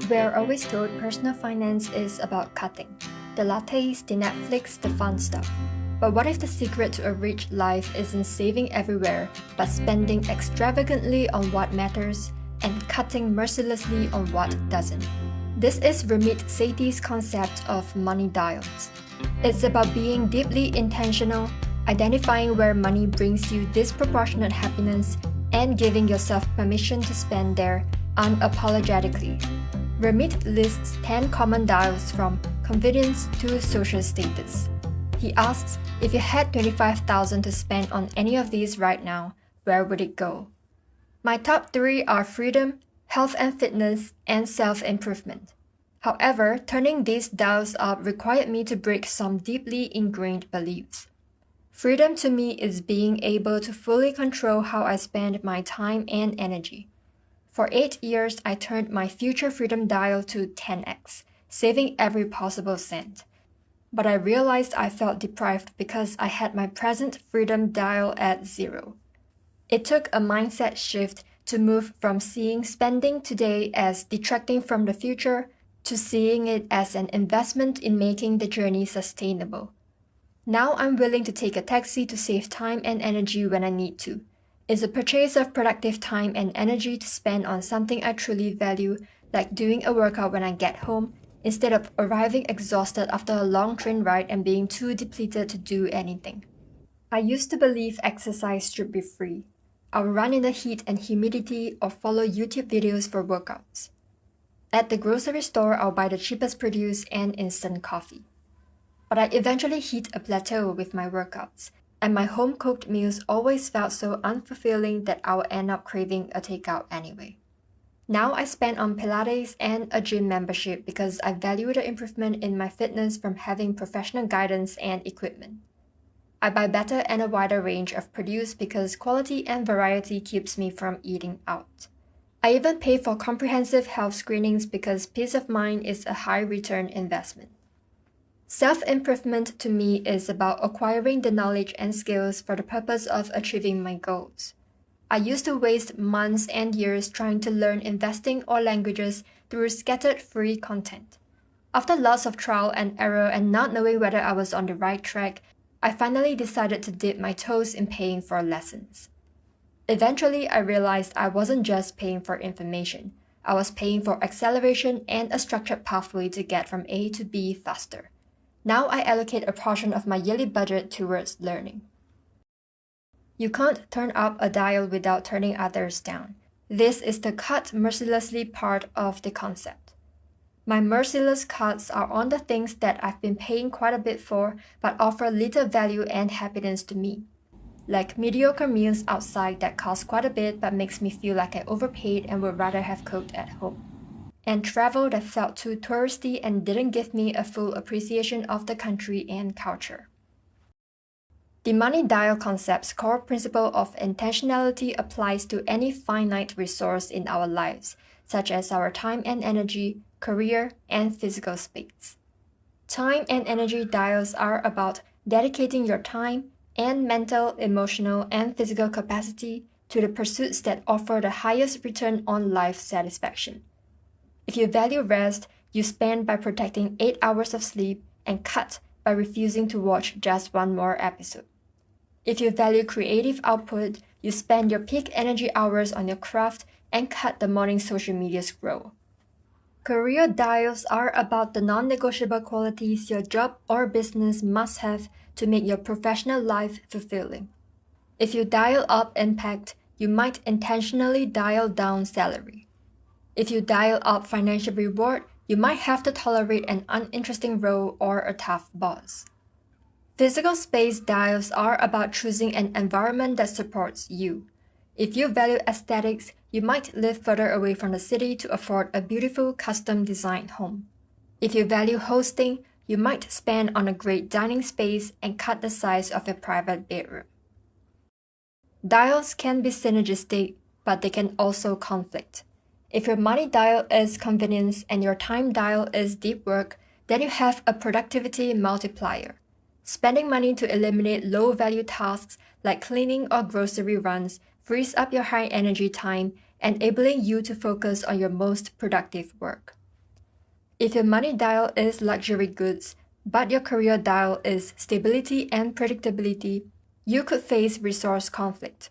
We're always told personal finance is about cutting. The lattes, the Netflix, the fun stuff. But what if the secret to a rich life isn't saving everywhere, but spending extravagantly on what matters and cutting mercilessly on what doesn't? This is Ramit Sethi's concept of money dials. It's about being deeply intentional, identifying where money brings you disproportionate happiness, and giving yourself permission to spend there unapologetically. Ramit lists 10 common dials from convenience to social status. He asks, if you had $25,000 to spend on any of these right now, where would it go? My top 3 are freedom, health and fitness, and self-improvement. However, turning these dials up required me to break some deeply ingrained beliefs. Freedom to me is being able to fully control how I spend my time and energy. For 8 years, I turned my future freedom dial to 10x, saving every possible cent. But I realized I felt deprived because I had my present freedom dial at 0. It took a mindset shift to move from seeing spending today as detracting from the future to seeing it as an investment in making the journey sustainable. Now I'm willing to take a taxi to save time and energy when I need to. It's a purchase of productive time and energy to spend on something I truly value, like doing a workout when I get home, instead of arriving exhausted after a long train ride and being too depleted to do anything. I used to believe exercise should be free. I'll run in the heat and humidity or follow YouTube videos for workouts. At the grocery store, I'll buy the cheapest produce and instant coffee. But I eventually hit a plateau with my workouts, and my home-cooked meals always felt so unfulfilling that I would end up craving a takeout anyway. Now I spend on Pilates and a gym membership because I value the improvement in my fitness from having professional guidance and equipment. I buy better and a wider range of produce because quality and variety keeps me from eating out. I even pay for comprehensive health screenings because peace of mind is a high-return investment. Self-improvement to me is about acquiring the knowledge and skills for the purpose of achieving my goals. I used to waste months and years trying to learn investing or languages through scattered free content. After lots of trial and error and not knowing whether I was on the right track, I finally decided to dip my toes in paying for lessons. Eventually, I realized I wasn't just paying for information. I was paying for acceleration and a structured pathway to get from A to B faster. Now I allocate a portion of my yearly budget towards learning. You can't turn up a dial without turning others down. This is the cut mercilessly part of the concept. My merciless cuts are on the things that I've been paying quite a bit for but offer little value and happiness to me. Like mediocre meals outside that cost quite a bit but makes me feel like I overpaid and would rather have cooked at home. And travel that felt too touristy and didn't give me a full appreciation of the country and culture. The money dial concept's core principle of intentionality applies to any finite resource in our lives, such as our time and energy, career, and physical space. Time and energy dials are about dedicating your time and mental, emotional, and physical capacity to the pursuits that offer the highest return on life satisfaction. If you value rest, you spend by protecting 8 hours of sleep and cut by refusing to watch just one more episode. If you value creative output, you spend your peak energy hours on your craft and cut the morning social media scroll. Career dials are about the non-negotiable qualities your job or business must have to make your professional life fulfilling. If you dial up impact, you might intentionally dial down salary. If you dial up financial reward, you might have to tolerate an uninteresting role or a tough boss. Physical space dials are about choosing an environment that supports you. If you value aesthetics, you might live further away from the city to afford a beautiful custom-designed home. If you value hosting, you might spend on a great dining space and cut the size of your private bedroom. Dials can be synergistic, but they can also conflict. If your money dial is convenience and your time dial is deep work, then you have a productivity multiplier. Spending money to eliminate low-value tasks like cleaning or grocery runs frees up your high-energy time, enabling you to focus on your most productive work. If your money dial is luxury goods, but your career dial is stability and predictability, you could face resource conflict.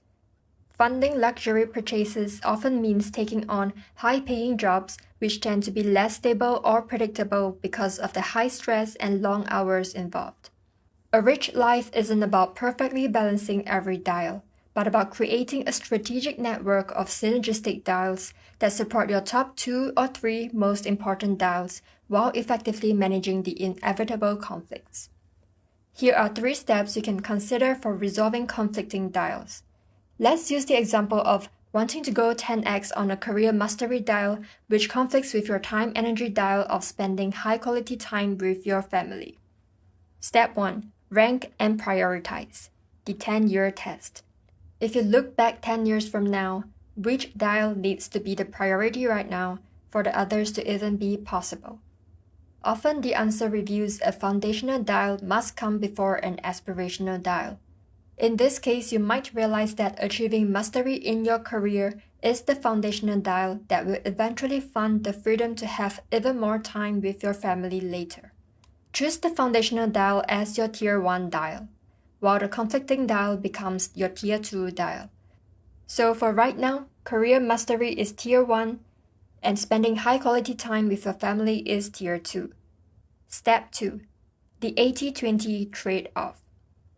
Funding luxury purchases often means taking on high-paying jobs which tend to be less stable or predictable because of the high stress and long hours involved. A rich life isn't about perfectly balancing every dial, but about creating a strategic network of synergistic dials that support your top 2 or 3 most important dials while effectively managing the inevitable conflicts. Here are 3 steps you can consider for resolving conflicting dials. Let's use the example of wanting to go 10x on a career mastery dial which conflicts with your time-energy dial of spending high-quality time with your family. Step 1. Rank and prioritize. The 10-year test. If you look back 10 years from now, which dial needs to be the priority right now for the others to even be possible? Often the answer reveals a foundational dial must come before an aspirational dial. In this case, you might realize that achieving mastery in your career is the foundational dial that will eventually fund the freedom to have even more time with your family later. Choose the foundational dial as your Tier 1 dial, while the conflicting dial becomes your Tier 2 dial. So for right now, career mastery is Tier 1, and spending high-quality time with your family is Tier 2. Step 2. The 80-20 trade-off.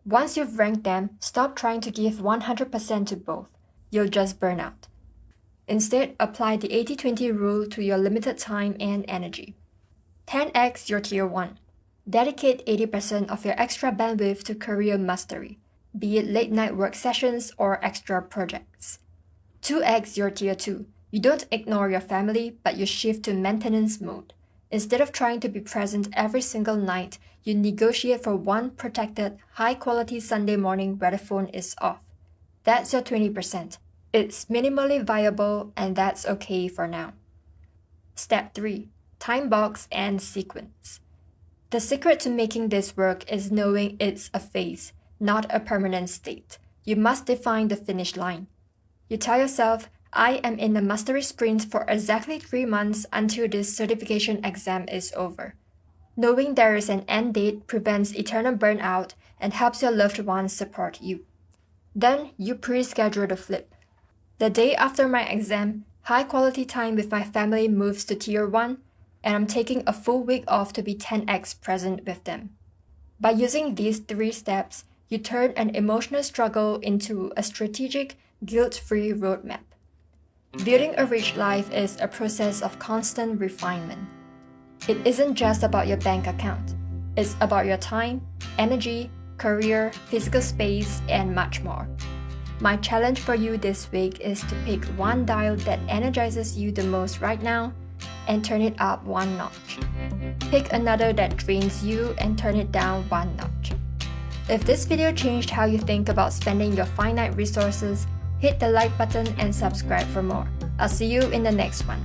Once you've ranked them, stop trying to give 100% to both. You'll just burn out. Instead, apply the 80-20 rule to your limited time and energy. 10x your Tier 1. Dedicate 80% of your extra bandwidth to career mastery, be it late-night work sessions or extra projects. 2x your Tier 2. You don't ignore your family, but you shift to maintenance mode. Instead of trying to be present every single night, you negotiate for one protected, high-quality Sunday morning where the phone is off. That's your 20%. It's minimally viable, and that's okay for now. Step 3. Time box and sequence. The secret to making this work is knowing it's a phase, not a permanent state. You must define the finish line. You tell yourself, I am in the mastery sprint for exactly 3 months until this certification exam is over. Knowing there is an end date prevents eternal burnout and helps your loved ones support you. Then you pre-schedule the flip. The day after my exam, high-quality time with my family moves to Tier 1, and I'm taking a full week off to be 10x present with them. By using these 3 steps, you turn an emotional struggle into a strategic, guilt-free roadmap. Building a rich life is a process of constant refinement. It isn't just about your bank account. It's about your time, energy, career, physical space, and much more. My challenge for you this week is to pick one dial that energizes you the most right now and turn it up 1 notch. Pick another that drains you and turn it down 1 notch. If this video changed how you think about spending your finite resources, hit the like button and subscribe for more. I'll see you in the next one.